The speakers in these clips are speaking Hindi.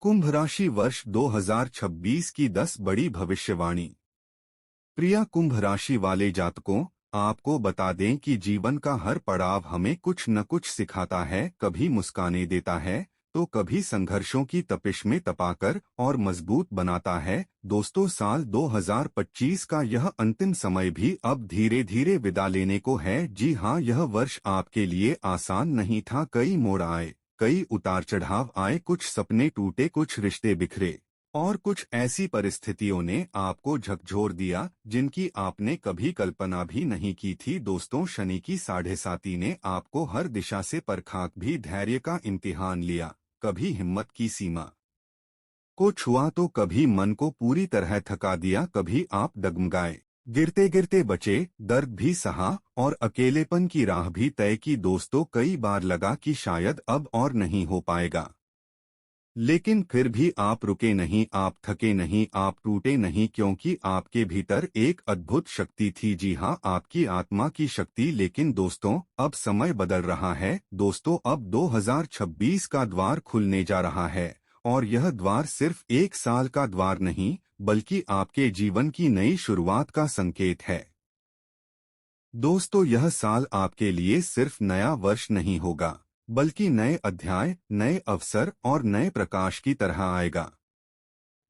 कुंभ राशि वर्ष 2026 की 10 बड़ी भविष्यवाणी। प्रिय कुंभ राशि वाले जातकों, आपको बता दें कि जीवन का हर पड़ाव हमें कुछ न कुछ सिखाता है। कभी मुस्काने देता है तो कभी संघर्षों की तपिश में तपाकर और मजबूत बनाता है। दोस्तों, साल 2025 का यह अंतिम समय भी अब धीरे धीरे विदा लेने को है। जी हाँ, यह वर्ष आपके लिए आसान नहीं था। कई मोड़ आए, कई उतार चढ़ाव आए, कुछ सपने टूटे, कुछ रिश्ते बिखरे और कुछ ऐसी परिस्थितियों ने आपको झकझोर दिया जिनकी आपने कभी कल्पना भी नहीं की थी। दोस्तों, शनि की 7.5 ने आपको हर दिशा से परखा, भी धैर्य का इम्तिहान लिया। कभी हिम्मत की सीमा को छुआ तो कभी मन को पूरी तरह थका दिया। कभी आप डगमगाए, गिरते गिरते बचे, दर्द भी सहा और अकेलेपन की राह भी तय की। दोस्तों, कई बार लगा कि शायद अब और नहीं हो पाएगा, लेकिन फिर भी आप रुके नहीं, आप थके नहीं, आप टूटे नहीं, क्योंकि आपके भीतर एक अद्भुत शक्ति थी। जी हाँ, आपकी आत्मा की शक्ति। लेकिन दोस्तों, अब समय बदल रहा है। दोस्तों, अब 2026 का द्वार खुलने जा रहा है और यह द्वार सिर्फ एक साल का द्वार नहीं, बल्कि आपके जीवन की नई शुरुआत का संकेत है। दोस्तों, यह साल आपके लिए सिर्फ नया वर्ष नहीं होगा, बल्कि नए अध्याय, नए अवसर और नए प्रकाश की तरह आएगा।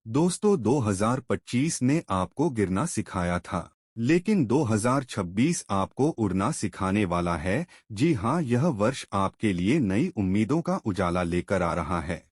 दोस्तों, 2025 ने आपको गिरना सिखाया था, लेकिन 2026 आपको उड़ना सिखाने वाला है। जी हाँ, यह वर्ष आपके लिए नई उम्मीदों का उजाला लेकर आ रहा है।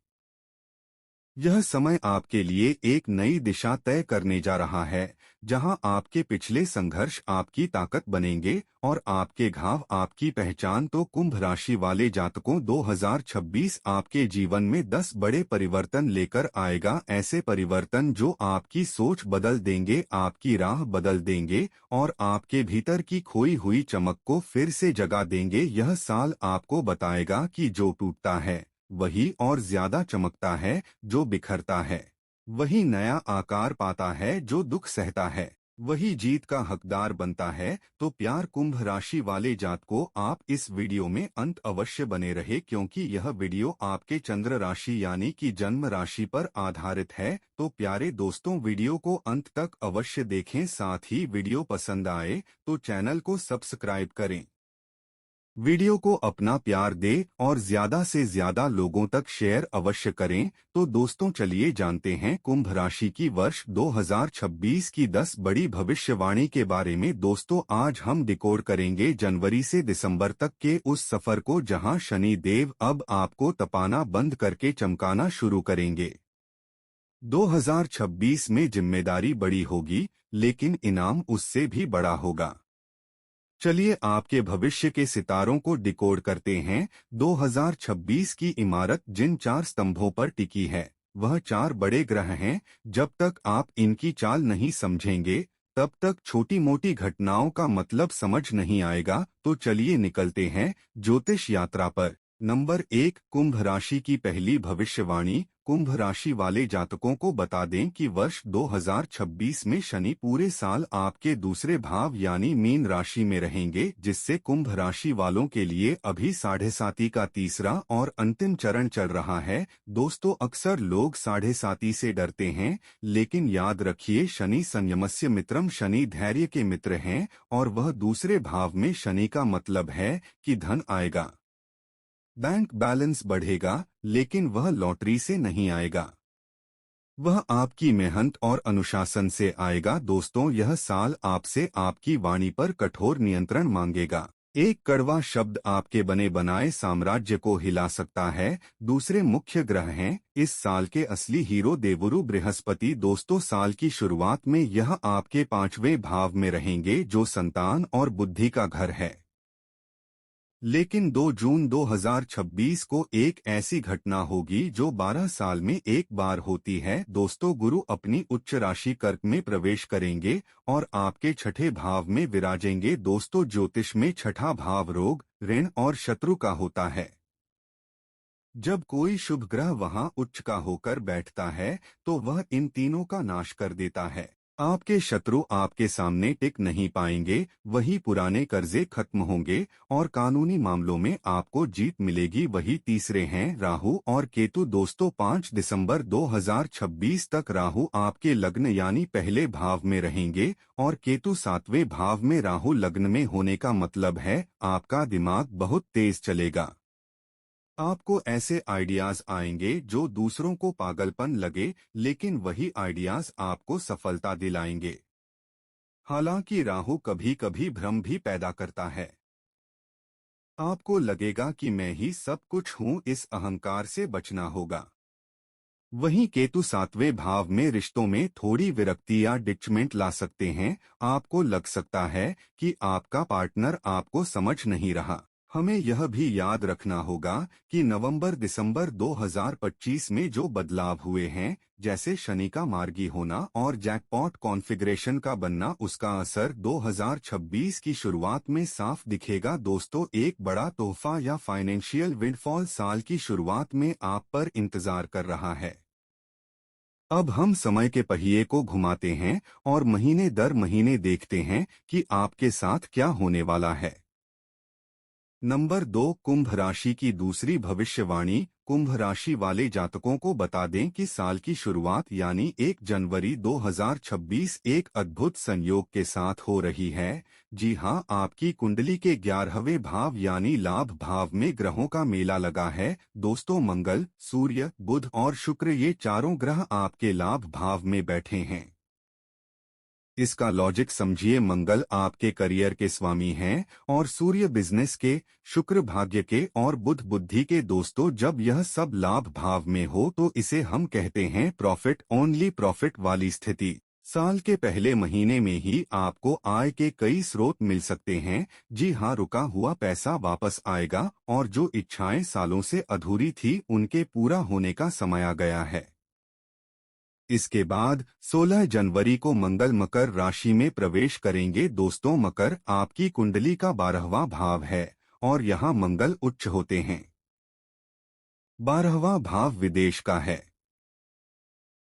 यह समय आपके लिए एक नई दिशा तय करने जा रहा है, जहां आपके पिछले संघर्ष आपकी ताकत बनेंगे और आपके घाव आपकी पहचान। तो कुंभ राशि वाले जातकों, 2026 आपके जीवन में 10 बड़े परिवर्तन लेकर आएगा। ऐसे परिवर्तन जो आपकी सोच बदल देंगे, आपकी राह बदल देंगे और आपके भीतर की खोई हुई चमक को फिर से जगा देंगे। यह साल आपको बताएगा कि जो टूटता है वही और ज्यादा चमकता है, जो बिखरता है वही नया आकार पाता है, जो दुख सहता है वही जीत का हकदार बनता है। तो प्यार कुंभ राशि वाले जातकों, आप इस वीडियो में अंत अवश्य बने रहे, क्योंकि यह वीडियो आपके चंद्र राशि यानी कि जन्म राशि पर आधारित है। तो प्यारे दोस्तों, वीडियो को अंत तक अवश्य देखें। साथ ही वीडियो पसंद आए तो चैनल को सब्सक्राइब करें, वीडियो को अपना प्यार दे और ज्यादा से ज्यादा लोगों तक शेयर अवश्य करें। तो दोस्तों, चलिए जानते हैं कुंभ राशि की वर्ष 2026 की 10 बड़ी भविष्यवाणी के बारे में। दोस्तों, आज हम डिकोड करेंगे जनवरी से दिसंबर तक के उस सफर को जहां शनि देव अब आपको तपाना बंद करके चमकाना शुरू करेंगे। 2026 में जिम्मेदारी बड़ी होगी, लेकिन इनाम उससे भी बड़ा होगा। चलिए आपके भविष्य के सितारों को डिकोड करते हैं। 2026 की इमारत जिन 4 स्तंभों पर टिकी है, वह 4 बड़े ग्रह हैं। जब तक आप इनकी चाल नहीं समझेंगे, तब तक छोटी मोटी घटनाओं का मतलब समझ नहीं आएगा। तो चलिए निकलते हैं ज्योतिष यात्रा पर। नंबर 1, कुंभ राशि की पहली भविष्यवाणी। कुंभ राशि वाले जातकों को बता दें कि वर्ष 2026 में शनि पूरे साल आपके दूसरे भाव यानी मीन राशि में रहेंगे, जिससे कुंभ राशि वालों के लिए अभी 7.5 का तीसरा और अंतिम चरण चल रहा है। दोस्तों, अक्सर लोग 7.5 से डरते हैं, लेकिन याद रखिए, शनि संयमस्य मित्रम, शनि धैर्य के मित्र हैं और वह दूसरे भाव में शनि का मतलब है कि धन आएगा, बैंक बैलेंस बढ़ेगा, लेकिन वह लॉटरी से नहीं आएगा, वह आपकी मेहनत और अनुशासन से आएगा। दोस्तों, यह साल आपसे आपकी वाणी पर कठोर नियंत्रण मांगेगा। एक कड़वा शब्द आपके बने बनाए साम्राज्य को हिला सकता है। दूसरे मुख्य ग्रह हैं इस साल के असली हीरो देवगुरु बृहस्पति। दोस्तों, साल की शुरुआत में यह आपके 5वें भाव में रहेंगे, जो संतान और बुद्धि का घर है। लेकिन 2 जून 2026 को एक ऐसी घटना होगी जो 12 साल में एक बार होती है। दोस्तों, गुरु अपनी उच्च राशि कर्क में प्रवेश करेंगे और आपके 6ठे भाव में विराजेंगे। दोस्तों, ज्योतिष में 6ठा भाव रोग, ऋण और शत्रु का होता है। जब कोई शुभ ग्रह वहां उच्च का होकर बैठता है, तो वह इन तीनों का नाश कर देता है। आपके शत्रु आपके सामने टिक नहीं पाएंगे, वही पुराने कर्जे खत्म होंगे और कानूनी मामलों में आपको जीत मिलेगी। वही तीसरे हैं राहु और केतु। दोस्तों 5 दिसंबर 2026 तक राहु आपके लग्न यानी पहले भाव में रहेंगे और केतु 7वें भाव में। राहु लग्न में होने का मतलब है आपका दिमाग बहुत तेज चलेगा। आपको ऐसे आइडियाज आएंगे जो दूसरों को पागलपन लगे, लेकिन वही आइडियाज आपको सफलता दिलाएंगे। हालांकि राहु कभी कभी भ्रम भी पैदा करता है। आपको लगेगा कि मैं ही सब कुछ हूँ, इस अहंकार से बचना होगा। वहीं केतु 7वें भाव में रिश्तों में थोड़ी विरक्ति या डिटचमेंट ला सकते हैं। आपको लग सकता है कि आपका पार्टनर आपको समझ नहीं रहा। हमें यह भी याद रखना होगा कि नवंबर दिसंबर 2025 में जो बदलाव हुए हैं, जैसे शनि का मार्गी होना और जैकपॉट कॉन्फ़िगरेशन का बनना, उसका असर 2026 की शुरुआत में साफ दिखेगा। दोस्तों एक बड़ा तोहफा या फाइनेंशियल विंडफॉल साल की शुरुआत में आप पर इंतजार कर रहा है। अब हम समय के पहिए को घुमाते हैं और महीने दर महीने देखते हैं कि आपके साथ क्या होने वाला है। नंबर 2, कुंभ राशि की दूसरी भविष्यवाणी। कुंभ राशि वाले जातकों को बता दें कि साल की शुरुआत यानी 1 जनवरी 2026 एक अद्भुत संयोग के साथ हो रही है। जी हां, आपकी कुंडली के 11वें भाव यानी लाभ भाव में ग्रहों का मेला लगा है। दोस्तों मंगल, सूर्य, बुध और शुक्र ये चारों ग्रह आपके लाभ भाव में बैठे हैं। इसका लॉजिक समझिए, मंगल आपके करियर के स्वामी हैं और सूर्य बिजनेस के, शुक्र भाग्य के और बुध बुद्धि के। दोस्तों जब यह सब लाभ भाव में हो तो इसे हम कहते हैं प्रॉफिट ओनली प्रॉफिट वाली स्थिति। साल के पहले महीने में ही आपको आय के कई स्रोत मिल सकते हैं। जी हां, रुका हुआ पैसा वापस आएगा और जो इच्छाएं सालों से अधूरी थी उनके पूरा होने का समय आ गया है। इसके बाद 16 जनवरी को मंगल मकर राशि में प्रवेश करेंगे। दोस्तों मकर आपकी कुंडली का 12वां भाव है और यहाँ मंगल उच्च होते हैं। 12वां भाव विदेश का है।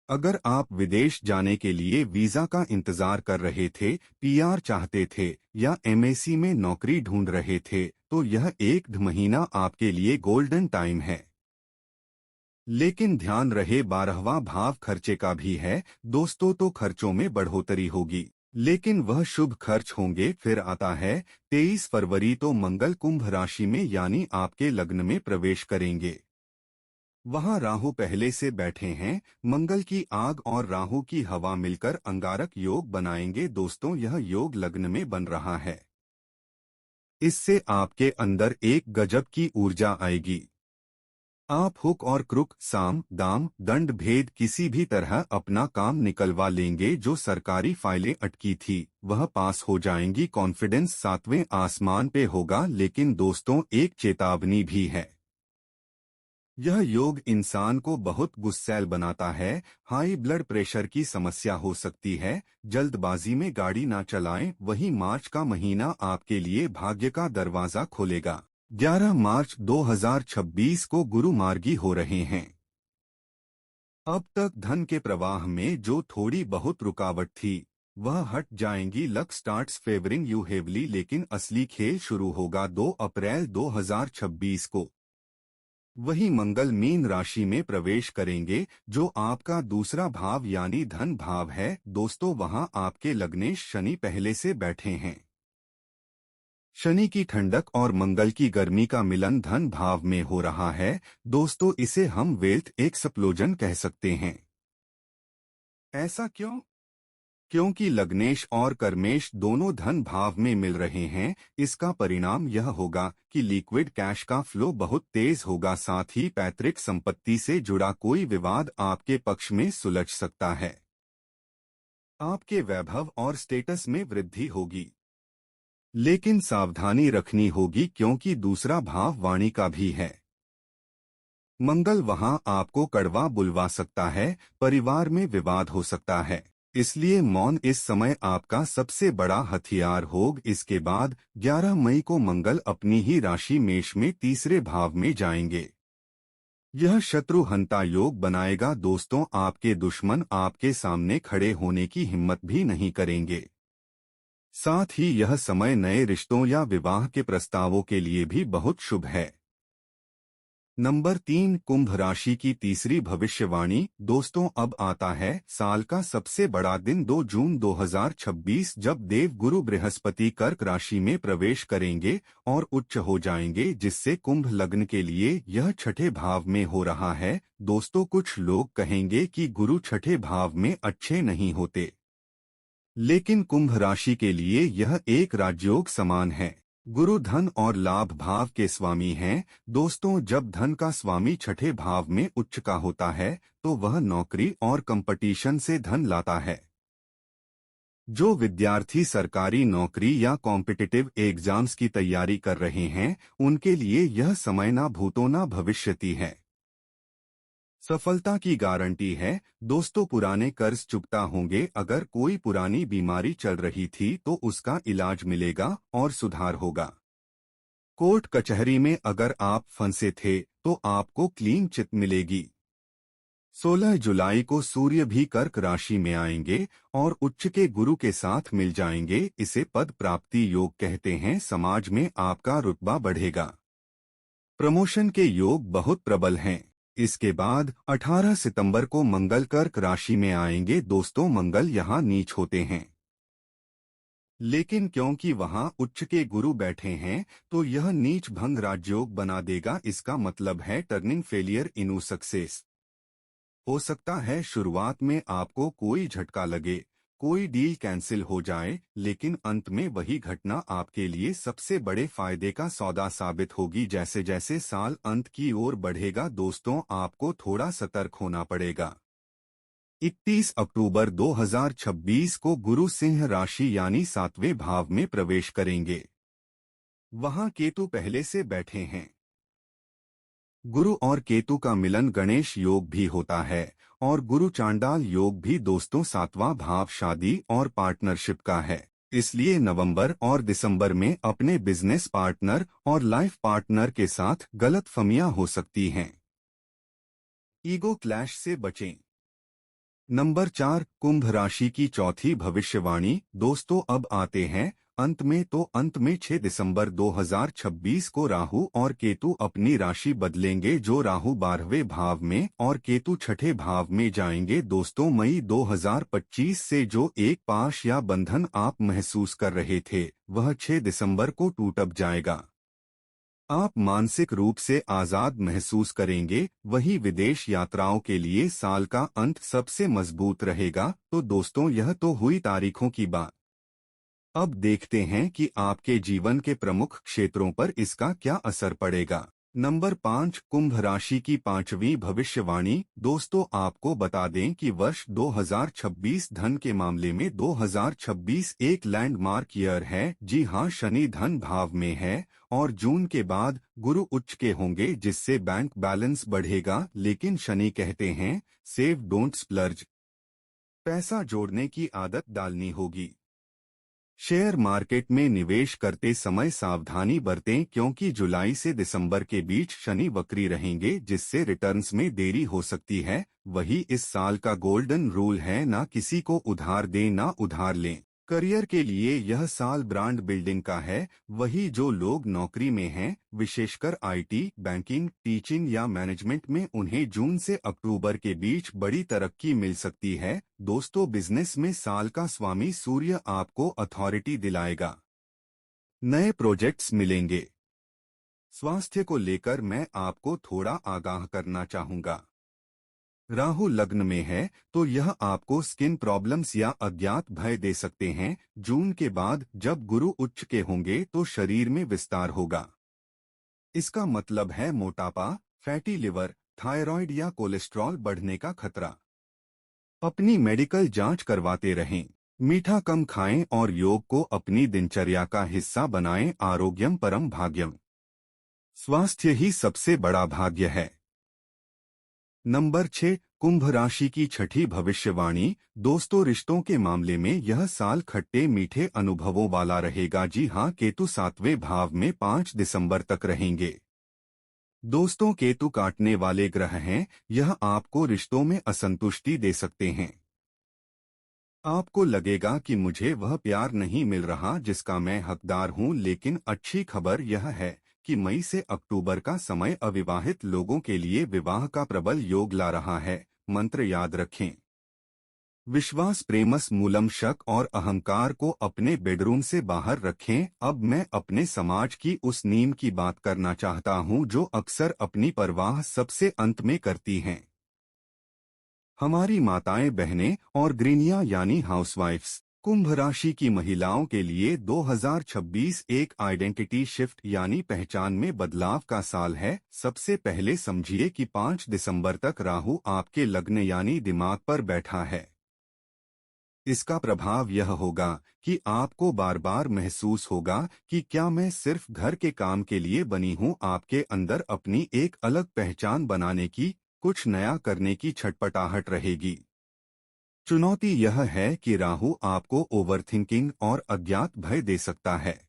अगर आप विदेश जाने के लिए वीजा का इंतजार कर रहे थे, पीआर चाहते थे या एमएसी में नौकरी ढूंढ रहे थे, तो यह 1 महीना आपके लिए गोल्डन टाइम है। लेकिन ध्यान रहे 12वां भाव खर्चे का भी है। दोस्तों तो खर्चों में बढ़ोतरी होगी, लेकिन वह शुभ खर्च होंगे। फिर आता है 23 फरवरी तो मंगल कुंभ राशि में यानी आपके लग्न में प्रवेश करेंगे। वहां राहु पहले से बैठे हैं। मंगल की आग और राहु की हवा मिलकर अंगारक योग बनाएंगे। दोस्तों यह योग लग्न में बन रहा है। इससे आपके अंदर एक गजब की ऊर्जा आएगी। आप हुक और क्रुक, साम दाम दंड भेद किसी भी तरह अपना काम निकलवा लेंगे। जो सरकारी फाइलें अटकी थी वह पास हो जाएंगी। कॉन्फिडेंस 7वें आसमान पे होगा। लेकिन दोस्तों एक चेतावनी भी है। यह योग इंसान को बहुत गुस्सैल बनाता है। हाई ब्लड प्रेशर की समस्या हो सकती है। जल्दबाजी में गाड़ी ना चलाएं। वही मार्च का महीना आपके लिए भाग्य का दरवाजा खोलेगा। 11 मार्च 2026 को गुरु मार्गी हो रहे हैं। अब तक धन के प्रवाह में जो थोड़ी बहुत रुकावट थी वह हट जाएंगी। Luck starts favouring you heavily. लेकिन असली खेल शुरू होगा 2 अप्रैल 2026 को। वही मंगल मीन राशि में प्रवेश करेंगे जो आपका दूसरा भाव यानी धन भाव है। दोस्तों वहां आपके लग्नेश शनि पहले से बैठे हैं। शनि की ठंडक और मंगल की गर्मी का मिलन धन भाव में हो रहा है। दोस्तों इसे हम वेल्थ एक्सप्लोजन कह सकते हैं। ऐसा क्यों? क्योंकि लग्नेश और कर्मेश दोनों धन भाव में मिल रहे हैं। इसका परिणाम यह होगा कि लिक्विड कैश का फ्लो बहुत तेज होगा। साथ ही पैतृक संपत्ति से जुड़ा कोई विवाद आपके पक्ष में सुलझ सकता है। आपके वैभव और स्टेटस में वृद्धि होगी, लेकिन सावधानी रखनी होगी क्योंकि दूसरा भाव वाणी का भी है। मंगल वहां आपको कड़वा बुलवा सकता है, परिवार में विवाद हो सकता है। इसलिए मौन इस समय आपका सबसे बड़ा हथियार होगा। इसके बाद 11 मई को मंगल अपनी ही राशि मेष में तीसरे भाव में जाएंगे। यह शत्रुहंता योग बनाएगा दोस्तों, आपके दुश्मन आपके सामने खड़े होने की हिम्मत भी नहीं करेंगे। साथ ही यह समय नए रिश्तों या विवाह के प्रस्तावों के लिए भी बहुत शुभ है। नंबर 3, कुंभ राशि की तीसरी भविष्यवाणी। दोस्तों अब आता है साल का सबसे बड़ा दिन 2 जून 2026, जब देव गुरु बृहस्पति कर्क राशि में प्रवेश करेंगे और उच्च हो जाएंगे, जिससे कुंभ लग्न के लिए यह छठे भाव में हो रहा है। दोस्तों कुछ लोग कहेंगे कि गुरु छठे भाव में अच्छे नहीं होते, लेकिन कुंभ राशि के लिए यह एक राजयोग समान है। गुरु धन और लाभ भाव के स्वामी हैं। दोस्तों जब धन का स्वामी छठे भाव में उच्च का होता है तो वह नौकरी और कंपटीशन से धन लाता है। जो विद्यार्थी सरकारी नौकरी या कॉम्पिटिटिव एग्जाम्स की तैयारी कर रहे हैं, उनके लिए यह समय ना भूतो ना भविष्यति है। सफलता की गारंटी है। दोस्तों पुराने कर्ज चुकता होंगे। अगर कोई पुरानी बीमारी चल रही थी तो उसका इलाज मिलेगा और सुधार होगा। कोर्ट कचहरी में अगर आप फंसे थे तो आपको क्लीन चिट मिलेगी। 16 जुलाई को सूर्य भी कर्क राशि में आएंगे और उच्च के गुरु के साथ मिल जाएंगे। इसे पद प्राप्ति योग कहते हैं। समाज में आपका रुतबा बढ़ेगा। प्रमोशन के योग बहुत प्रबल हैं। इसके बाद 18 सितंबर को मंगल कर्क राशि में आएंगे। दोस्तों मंगल यहाँ नीच होते हैं, लेकिन क्योंकि वहाँ उच्च के गुरु बैठे हैं तो यह नीच भंग राजयोग बना देगा। इसका मतलब है टर्निंग फेलियर इनू सक्सेस। हो सकता है शुरुआत में आपको कोई झटका लगे, कोई डील कैंसिल हो जाए, लेकिन अंत में वही घटना आपके लिए सबसे बड़े फायदे का सौदा साबित होगी। जैसे जैसे साल अंत की ओर बढ़ेगा दोस्तों, आपको थोड़ा सतर्क होना पड़ेगा। 31 अक्टूबर 2026 को गुरु सिंह राशि यानी 7वें भाव में प्रवेश करेंगे। वहां केतु पहले से बैठे हैं। गुरु और केतु का मिलन गणेश योग भी होता है और गुरु चांडाल योग भी। दोस्तों 7वां भाव शादी और पार्टनरशिप का है, इसलिए नवंबर और दिसंबर में अपने बिजनेस पार्टनर और लाइफ पार्टनर के साथ गलतफहमियां हो सकती हैं। ईगो क्लैश से बचें। नंबर 4, कुंभ राशि की चौथी भविष्यवाणी। दोस्तों अब आते हैं अंत में 6 दिसंबर 2026 को राहु और केतु अपनी राशि बदलेंगे। जो राहु 12वें भाव में और केतु छठे भाव में जाएंगे। दोस्तों मई 2025 से जो एक पाश या बंधन आप महसूस कर रहे थे वह 6 दिसंबर को टूट जाएगा। आप मानसिक रूप से आजाद महसूस करेंगे। वहीं विदेश यात्राओं के लिए साल का अंत सबसे मजबूत रहेगा। तो दोस्तों यह तो हुई तारीखों की बात। अब देखते हैं कि आपके जीवन के प्रमुख क्षेत्रों पर इसका क्या असर पड़ेगा। नंबर 5, कुंभ राशि की पांचवी भविष्यवाणी। दोस्तों आपको बता दें कि वर्ष 2026 धन के मामले में 2026 एक लैंडमार्क ईयर है। जी हां, शनि धन भाव में है और जून के बाद गुरु उच्च के होंगे, जिससे बैंक बैलेंस बढ़ेगा। लेकिन शनि कहते हैं सेव डोंट स्प्लर्ज, पैसा जोड़ने की आदत डालनी होगी। शेयर मार्केट में निवेश करते समय सावधानी बरतें, क्योंकि जुलाई से दिसंबर के बीच शनि वक्री रहेंगे, जिससे रिटर्न्स में देरी हो सकती है। वही इस साल का गोल्डन रूल है, ना किसी को उधार दें ना उधार लें। करियर के लिए यह साल ब्रांड बिल्डिंग का है। वही जो लोग नौकरी में हैं, विशेषकर आईटी, बैंकिंग, टीचिंग या मैनेजमेंट में, उन्हें जून से अक्टूबर के बीच बड़ी तरक्की मिल सकती है। दोस्तों बिजनेस में साल का स्वामी सूर्य आपको अथॉरिटी दिलाएगा। नए प्रोजेक्ट्स मिलेंगे। स्वास्थ्य को लेकर मैं आपको थोड़ा आगाह करना चाहूंगा। राहु लग्न में है तो यह आपको स्किन प्रॉब्लम्स या अज्ञात भय दे सकते हैं। जून के बाद जब गुरु उच्च के होंगे तो शरीर में विस्तार होगा। इसका मतलब है मोटापा, फैटी लिवर, थायराइड या कोलेस्ट्रॉल बढ़ने का खतरा। अपनी मेडिकल जांच करवाते रहें। मीठा कम खाएं और योग को अपनी दिनचर्या का हिस्सा बनाएं। आरोग्यम परम भाग्यम, स्वास्थ्य ही सबसे बड़ा भाग्य है। नंबर 6, कुंभ राशि की छठी भविष्यवाणी। दोस्तों रिश्तों के मामले में यह साल खट्टे मीठे अनुभवों वाला रहेगा। जी हां, केतु 7वें भाव में 5 दिसंबर तक रहेंगे। दोस्तों, केतु काटने वाले ग्रह हैं। यह आपको रिश्तों में असंतुष्टि दे सकते हैं। आपको लगेगा कि मुझे वह प्यार नहीं मिल रहा जिसका मैं हकदार हूं, लेकिन अच्छी खबर यह है कि मई से अक्टूबर का समय अविवाहित लोगों के लिए विवाह का प्रबल योग ला रहा है। मंत्र याद रखें। विश्वास प्रेमस मूलम, शक और अहंकार को अपने बेडरूम से बाहर रखें। अब मैं अपने समाज की उस नीम की बात करना चाहता हूं जो अक्सर अपनी परवाह सबसे अंत में करती हैं। हमारी माताएं, बहनें और गृहिणियां यानी हाउसवाइफ्स। कुंभ राशि की महिलाओं के लिए 2026 एक आइडेंटिटी शिफ्ट यानी पहचान में बदलाव का साल है। सबसे पहले समझिए कि 5 दिसंबर तक राहु आपके लग्न यानी दिमाग पर बैठा है। इसका प्रभाव यह होगा कि आपको बार बार महसूस होगा कि क्या मैं सिर्फ घर के काम के लिए बनी हूं। आपके अंदर अपनी एक अलग पहचान बनाने की, कुछ नया करने की छटपटाहट रहेगी। चुनौती यह है कि राहु आपको ओवरथिंकिंग और अज्ञात भय दे सकता है।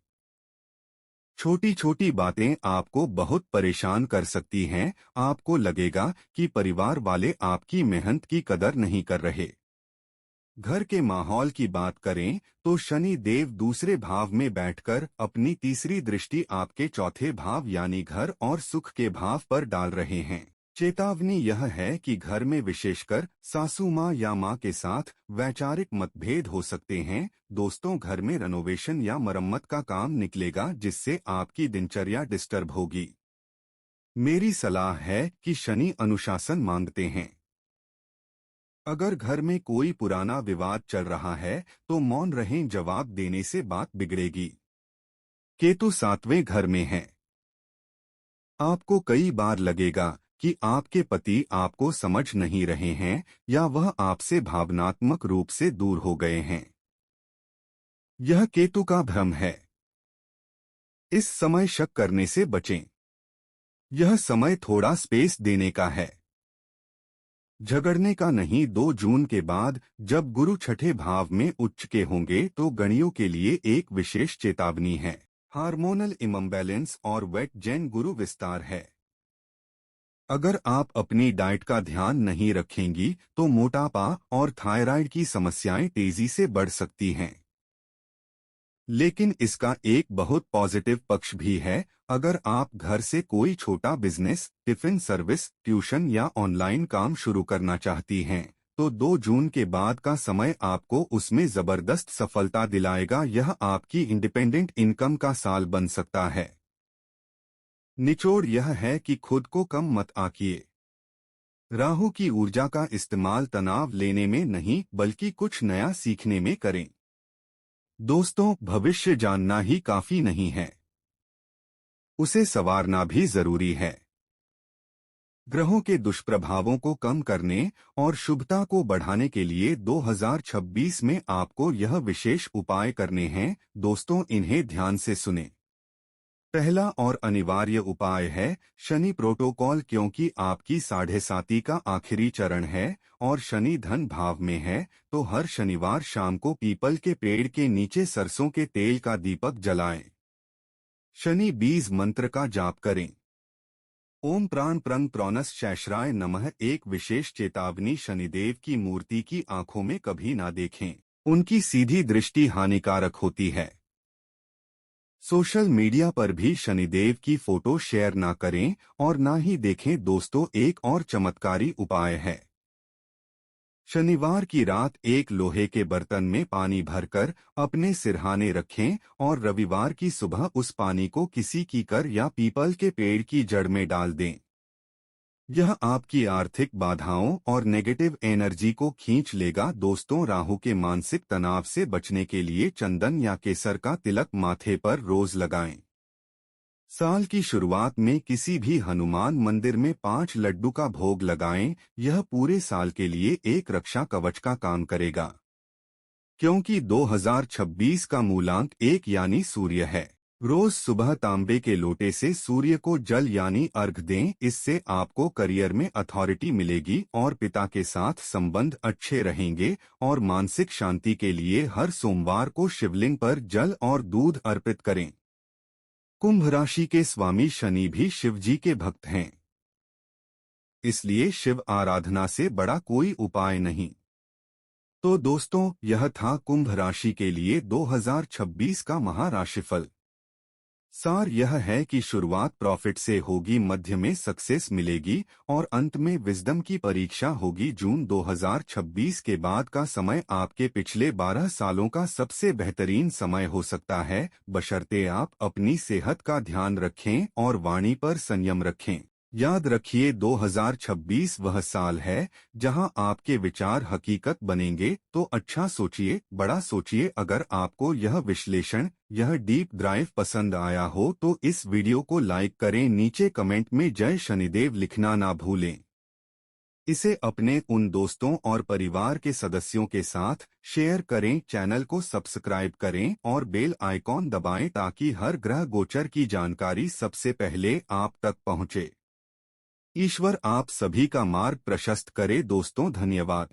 छोटी छोटी बातें आपको बहुत परेशान कर सकती हैं। आपको लगेगा कि परिवार वाले आपकी मेहनत की कदर नहीं कर रहे। घर के माहौल की बात करें तो शनि देव दूसरे भाव में बैठकर अपनी तीसरी दृष्टि आपके चौथे भाव यानी घर और सुख के भाव पर डाल रहे हैं। चेतावनी यह है कि घर में विशेषकर सासू माँ या माँ के साथ वैचारिक मतभेद हो सकते हैं। दोस्तों, घर में रेनोवेशन या मरम्मत का काम निकलेगा जिससे आपकी दिनचर्या डिस्टर्ब होगी। मेरी सलाह है कि शनि अनुशासन मांगते हैं। अगर घर में कोई पुराना विवाद चल रहा है तो मौन रहें, जवाब देने से बात बिगड़ेगी। केतु 7वें घर में है। आपको कई बार लगेगा कि आपके पति आपको समझ नहीं रहे हैं या वह आपसे भावनात्मक रूप से दूर हो गए हैं। यह केतु का भ्रम है। इस समय शक करने से बचें। यह समय थोड़ा स्पेस देने का है, झगड़ने का नहीं। 2 जून के बाद जब गुरु छठे भाव में उच्च के होंगे तो गणियों के लिए एक विशेष चेतावनी है। हार्मोनल इम्बैलेंस और वेट जेन गुरु विस्तार है। अगर आप अपनी डाइट का ध्यान नहीं रखेंगी तो मोटापा और थायराइड की समस्याएं तेजी से बढ़ सकती हैं। लेकिन इसका एक बहुत पॉजिटिव पक्ष भी है। अगर आप घर से कोई छोटा बिजनेस, टिफिन सर्विस, ट्यूशन या ऑनलाइन काम शुरू करना चाहती हैं तो 2 जून के बाद का समय आपको उसमें जबरदस्त सफलता दिलाएगा। यह आपकी इंडिपेंडेंट इनकम का साल बन सकता है। निचोड़ यह है कि खुद को कम मत आंकिए। राहु की ऊर्जा का इस्तेमाल तनाव लेने में नहीं बल्कि कुछ नया सीखने में करें। दोस्तों, भविष्य जानना ही काफी नहीं है, उसे संवारना भी जरूरी है। ग्रहों के दुष्प्रभावों को कम करने और शुभता को बढ़ाने के लिए 2026 में आपको यह विशेष उपाय करने हैं। दोस्तों, इन्हें ध्यान से सुनें। पहला और अनिवार्य उपाय है शनि प्रोटोकॉल, क्योंकि आपकी 7.5 का आखिरी चरण है और शनि धन भाव में है। तो हर शनिवार शाम को पीपल के पेड़ के नीचे सरसों के तेल का दीपक जलाएं। शनि बीज मंत्र का जाप करें। ओम प्राण प्रंग प्रोनस शैश्राय नमः। एक विशेष चेतावनी, शनिदेव की मूर्ति की आंखों में कभी ना देखें, उनकी सीधी दृष्टि हानिकारक होती है। सोशल मीडिया पर भी शनिदेव की फोटो शेयर ना करें और ना ही देखें। दोस्तों, एक और चमत्कारी उपाय है। शनिवार की रात एक लोहे के बर्तन में पानी भरकर अपने सिरहाने रखें और रविवार की सुबह उस पानी को किसी कीकर या पीपल के पेड़ की जड़ में डाल दें। यह आपकी आर्थिक बाधाओं और नेगेटिव एनर्जी को खींच लेगा। दोस्तों, राहु के मानसिक तनाव से बचने के लिए चंदन या केसर का तिलक माथे पर रोज लगाएं। साल की शुरुआत में किसी भी हनुमान मंदिर में 5 लड्डू का भोग लगाएं। यह पूरे साल के लिए एक रक्षा कवच का काम करेगा। क्योंकि 2026 का मूलांक 1 यानी सूर्य है। रोज सुबह तांबे के लोटे से सूर्य को जल यानी अर्घ दें। इससे आपको करियर में अथॉरिटी मिलेगी और पिता के साथ संबंध अच्छे रहेंगे। और मानसिक शांति के लिए हर सोमवार को शिवलिंग पर जल और दूध अर्पित करें। कुंभ राशि के स्वामी शनि भी शिव जी के भक्त हैं, इसलिए शिव आराधना से बड़ा कोई उपाय नहीं। तो दोस्तों, यह था कुंभ राशि के लिए 2026 का महाराशिफल। सार यह है कि शुरुआत प्रॉफिट से होगी, मध्य में सक्सेस मिलेगी और अंत में विजडम की परीक्षा होगी। जून 2026 के बाद का समय आपके पिछले 12 सालों का सबसे बेहतरीन समय हो सकता है, बशर्ते आप अपनी सेहत का ध्यान रखें और वाणी पर संयम रखें। याद रखिए, 2026 वह साल है जहां आपके विचार हकीकत बनेंगे, तो अच्छा सोचिए, बड़ा सोचिए। अगर आपको यह विश्लेषण, यह डीप ड्राइव पसंद आया हो तो इस वीडियो को लाइक करें, नीचे कमेंट में जय शनिदेव लिखना ना भूलें। इसे अपने उन दोस्तों और परिवार के सदस्यों के साथ शेयर करें, चैनल को सब्सक्राइब करें और बेल आइकॉन दबाएं ताकि हर ग्रह गोचर की जानकारी सबसे पहले आप तक पहुंचे। ईश्वर आप सभी का मार्ग प्रशस्त करे। दोस्तों, धन्यवाद।